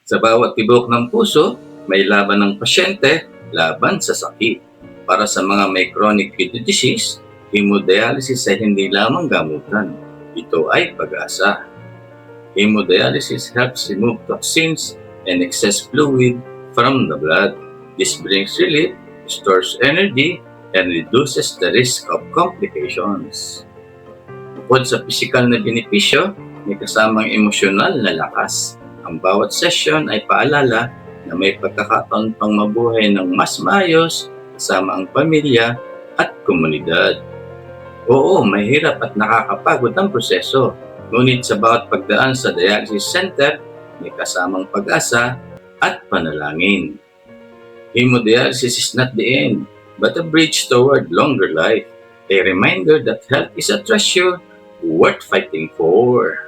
Sa bawat tibok ng puso, may laban ng pasyente laban sa sakit. Para sa mga may chronic kidney disease, hemodialysis ay hindi lamang gamutan. Ito ay pag-asa. Hemodialysis helps remove toxins and excess fluid from the blood. This brings relief, restores energy, and reduces the risk of complications. Bukod sa pisikal na benepisyo, may kasamang emosyonal na lakas. Ang bawat session ay paalala na may pagkakataon pang mabuhay ng mas maayos kasama ang pamilya at komunidad. Oo, mahirap at nakakapagod ang proseso. Ngunit sa bawat pagdaan sa dialysis center, may kasamang pag-asa at panalangin. Hemodialysis is not the end, but a bridge toward longer life. A reminder that health is a treasure worth fighting for.